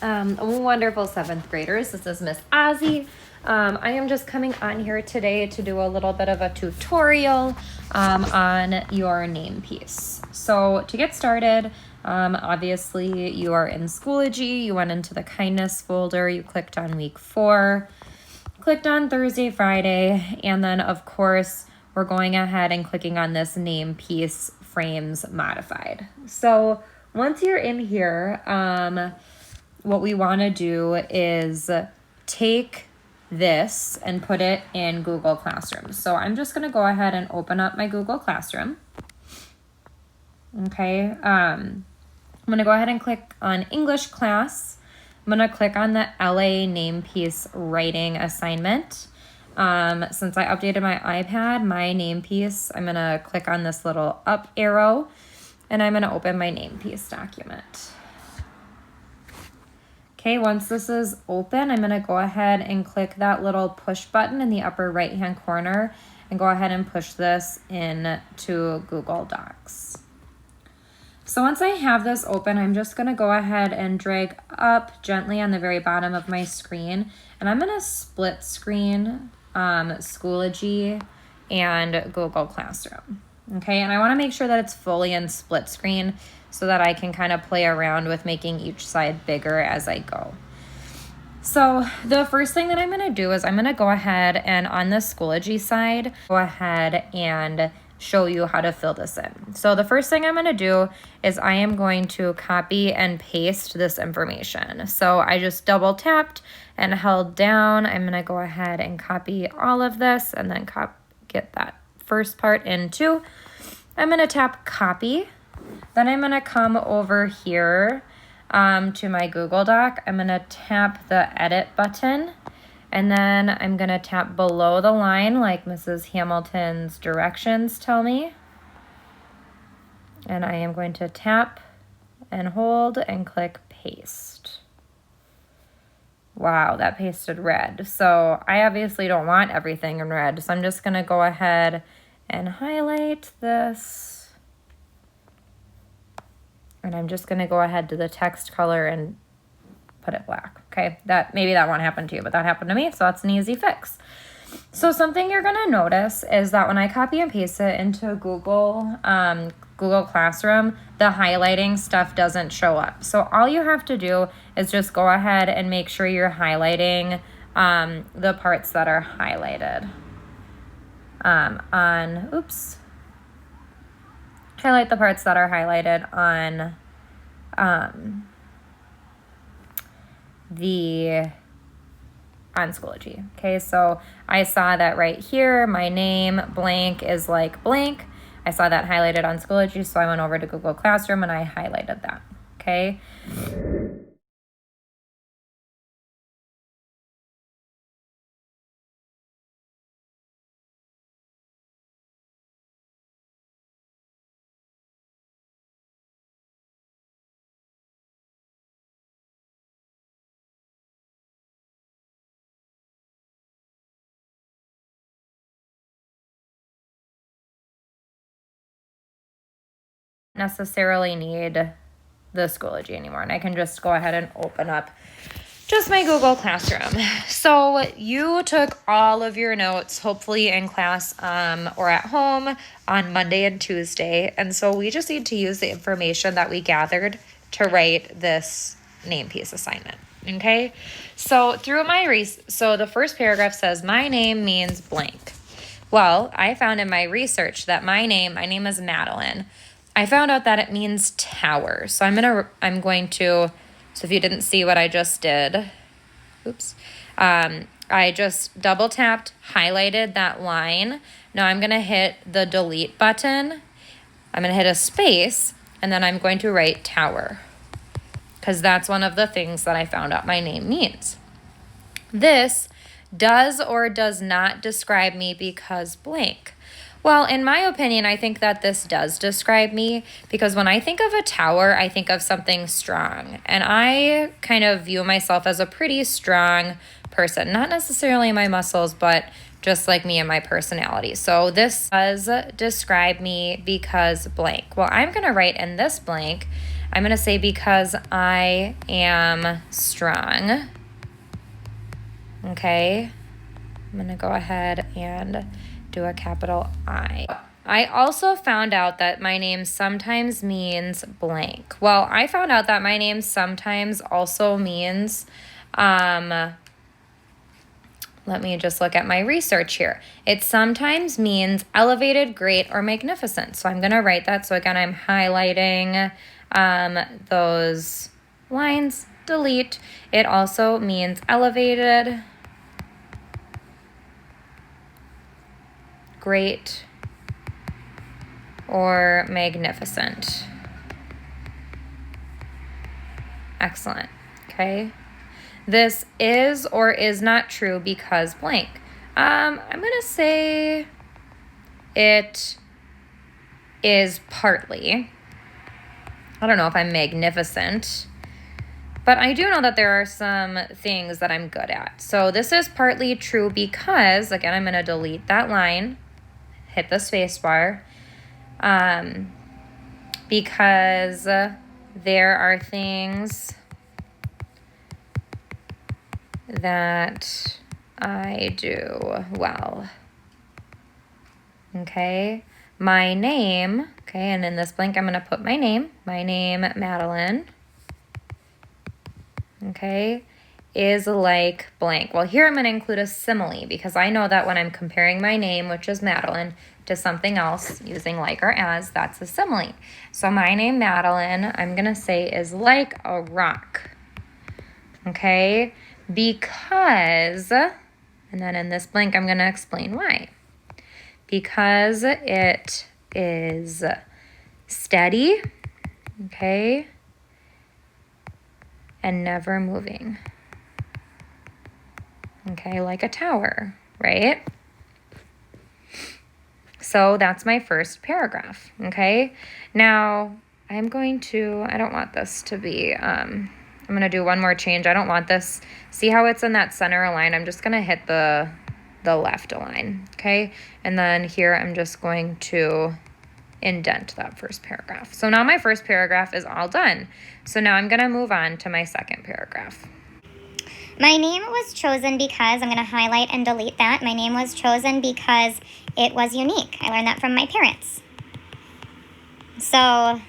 Wonderful 7th graders. This is Miss Ozzy. I am just coming on here today to do a little bit of a tutorial on your name piece. So to get started, obviously you are in Schoology. You went into the kindness folder. You clicked on week 4, clicked on Thursday, Friday, and then of course we're going ahead and clicking on this name piece frames modified. So once you're in here, what we want to do is take this and put it in Google Classroom. So I'm just going to go ahead and open up my Google Classroom. Okay, I'm going to go ahead and click on English class. I'm going to click on the LA name piece writing assignment. Since I updated my iPad, my name piece, I'm going to click on this little up arrow and I'm going to open my name piece document. Okay, once this is open, I'm going to go ahead and click that little push button in the upper right hand corner and go ahead and push this into Google Docs. So once I have this open, I'm just going to go ahead and drag up gently on the very bottom of my screen, and I'm going to split screen Schoology and Google Classroom. Okay, and I want to make sure that it's fully in split screen so that I can kind of play around with making each side bigger as I go. So the first thing that I'm going to do is I'm going to go ahead and on the Schoology side, go ahead and show you how to fill this in. So the first thing I'm going to do is I am going to copy and paste this information. So I just double tapped and held down. I'm going to go ahead and copy all of this and then get that first part in too. I'm going to tap copy. Then I'm going to come over here to my Google Doc. I'm going to tap the edit button, and then I'm going to tap below the line like Mrs. Hamilton's directions tell me. And I am going to tap and hold and click paste. Wow, that pasted red. So I obviously don't want everything in red, so I'm just going to go ahead and highlight this. And I'm just going to go ahead to the text color and put it black. Okay, maybe that won't happen to you, but that happened to me, so that's an easy fix. So something you're going to notice is that when I copy and paste it into Google Classroom, the highlighting stuff doesn't show up. So all you have to do is just go ahead and make sure you're highlighting the parts that are highlighted. Highlight the parts that are highlighted on Schoology. Okay, so I saw that right here, my name blank is like blank. I saw that highlighted on Schoology, so I went over to Google Classroom and I highlighted that. Okay. Necessarily need the Schoology anymore, and I can just go ahead and open up just my Google Classroom. So you took all of your notes, hopefully in class or at home on Monday and Tuesday, and so we just need to use the information that we gathered to write this name piece assignment. Okay, so so the first paragraph says my name means blank. Well, I found in my research that my name is Madeline. I found out that it means tower. So so if you didn't see what I just did, I just double tapped, highlighted that line. Now I'm going to hit the delete button. I'm going to hit a space, and then I'm going to write tower, because that's one of the things that I found out my name means. This does or does not describe me because blank. Well, in my opinion, I think that this does describe me, because when I think of a tower, I think of something strong. And I kind of view myself as a pretty strong person. Not necessarily my muscles, but just like me and my personality. So this does describe me because blank. Well, I'm going to write in this blank, I'm going to say because I am strong. Okay. I'm going to go ahead and do a capital I. I also found out that my name sometimes means blank. Well, I found out that my name sometimes also means, let me just look at my research here. It sometimes means elevated, great, or magnificent. So I'm going to write that. So again, I'm highlighting those lines, delete. It also means elevated, great, or magnificent. Excellent. Okay. This is or is not true because blank. I'm going to say it is partly. I don't know if I'm magnificent, but I do know that there are some things that I'm good at. So this is partly true because, again, I'm going to delete that line, hit the space bar, because there are things that I do well. Okay, my name, okay, and in this blank I'm going to put my name, Madeline, okay, is like blank. Well, here I'm going to include a simile because I know that when I'm comparing my name, which is Madeline, to something else using like or as, that's a simile. So my name, Madeline, I'm going to say is like a rock, okay, because, and then in this blank I'm going to explain why. Because it is steady, okay, and never moving. Okay, like a tower, right? So that's my first paragraph, okay? Now, I don't want this to be, I'm going to do one more change. I don't want this, see how it's in that center line? I'm just going to hit the left align, okay? And then here I'm just going to indent that first paragraph. So now my first paragraph is all done. So now I'm going to move on to my second paragraph. My name was chosen because, I'm going to highlight and delete that. My name was chosen because it was unique. I learned that from my parents. So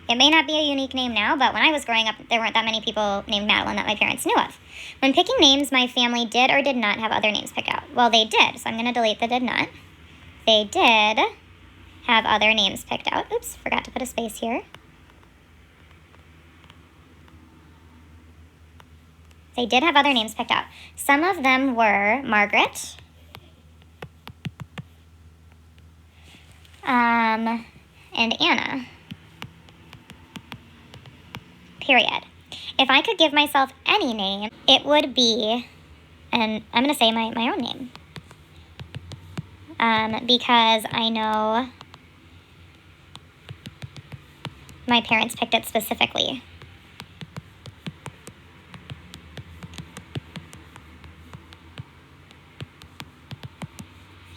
it may not be a unique name now, but when I was growing up, there weren't that many people named Madeline that my parents knew of. When picking names, my family did or did not have other names picked out. Well, they did, so I'm going to delete the did not. They did have other names picked out. Oops, forgot to put a space here. They did have other names picked out. Some of them were Margaret, and Anna. Period. If I could give myself any name, it would be, and I'm going to say my own name. Because I know my parents picked it specifically.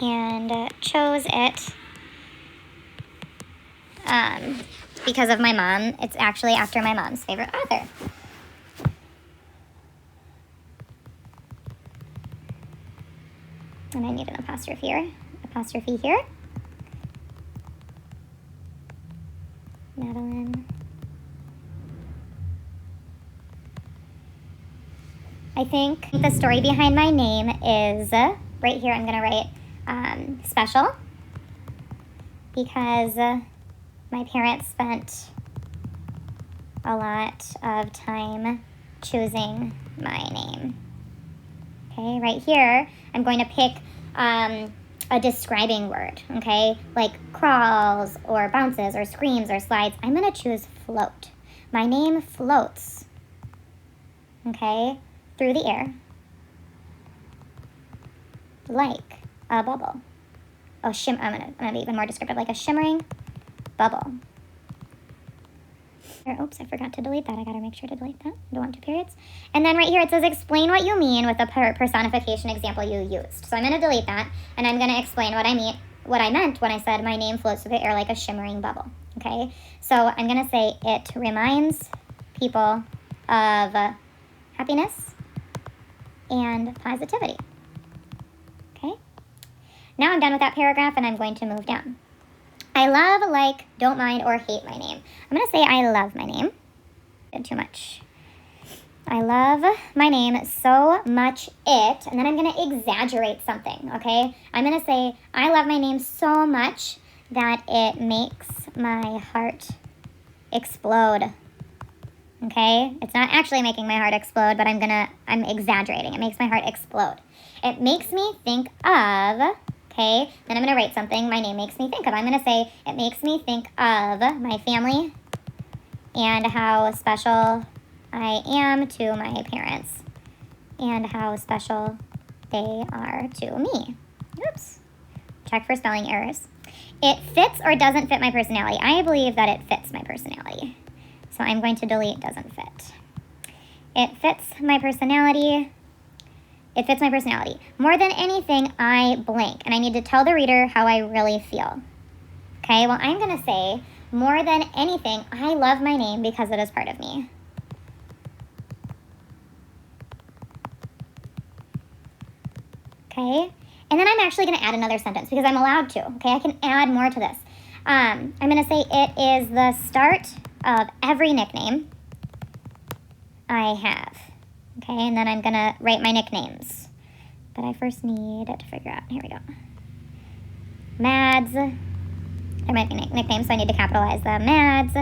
And chose it because of my mom. It's actually after my mom's favorite author. And I need an apostrophe here. Madeline. I think the story behind my name is, right here I'm going to write special, because my parents spent a lot of time choosing my name. Okay, right here I'm going to pick a describing word, okay, like crawls or bounces or screams or slides. I'm going to choose float. My name floats, okay, through the air like a bubble. Oh, I'm gonna be even more descriptive, like a shimmering bubble. Oops, I forgot to delete that. I gotta make sure to delete that. I don't want 2 periods. And then right here it says explain what you mean with the personification example you used. So I'm gonna delete that, and I'm gonna explain what I meant when I said my name floats through the air like a shimmering bubble. Okay, so I'm going to say it reminds people of happiness and positivity. Okay, now I'm done with that paragraph and I'm going to move down. I love, like, don't mind, or hate my name. I'm going to say I love my name. Did too much. I love my name so much it, and then I'm going to exaggerate something, okay? I'm going to say I love my name so much that it makes my heart explode. Okay? It's not actually making my heart explode, but I'm exaggerating. It makes my heart explode. It makes me think of, okay? Then I'm going to write something my name makes me think of. I'm going to say it makes me think of my family and how special I am to my parents and how special they are to me. Oops. Check for spelling errors. It fits or doesn't fit my personality. I believe that it fits my personality. So I'm going to delete doesn't fit. It fits my personality. It fits my personality. More than anything, I blank. And I need to tell the reader how I really feel. Okay, well, I'm going to say, more than anything, I love my name because it is part of me. Okay, and then I'm actually going to add another sentence because I'm allowed to. Okay, I can add more to this. I'm going to say it is the start of every nickname I have. Okay, and then I'm going to write my nicknames. But I first need to figure out. Here we go. Mads. They're my nicknames, so I need to capitalize them. Mads,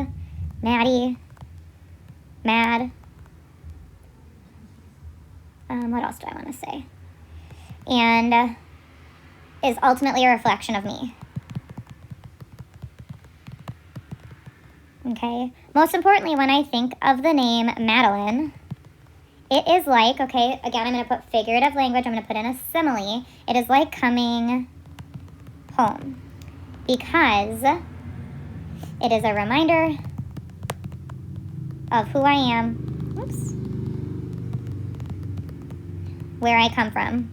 Maddie, Mad. What else do I want to say? And is ultimately a reflection of me. Okay. Most importantly, when I think of the name Madeline, it is like, okay, again, I'm going to put figurative language. I'm going to put in a simile. It is like coming home because it is a reminder of who I am, oops, where I come from,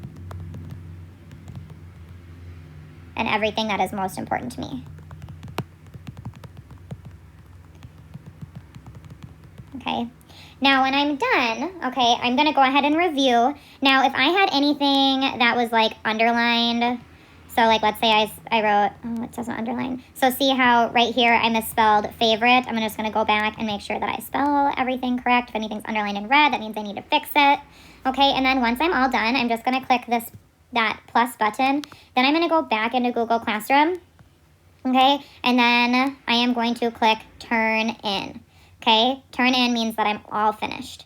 and everything that is most important to me. Okay. Now, when I'm done, okay, I'm going to go ahead and review. Now, if I had anything that was, like, underlined, so, like, let's say I wrote, oh, it doesn't underline. So, see how right here I misspelled favorite? I'm just going to go back and make sure that I spell everything correct. If anything's underlined in red, that means I need to fix it. Okay, and then once I'm all done, I'm just going to click that plus button. Then I'm going to go back into Google Classroom. Okay, and then I am going to click Turn In. Okay, turn in means that I'm all finished.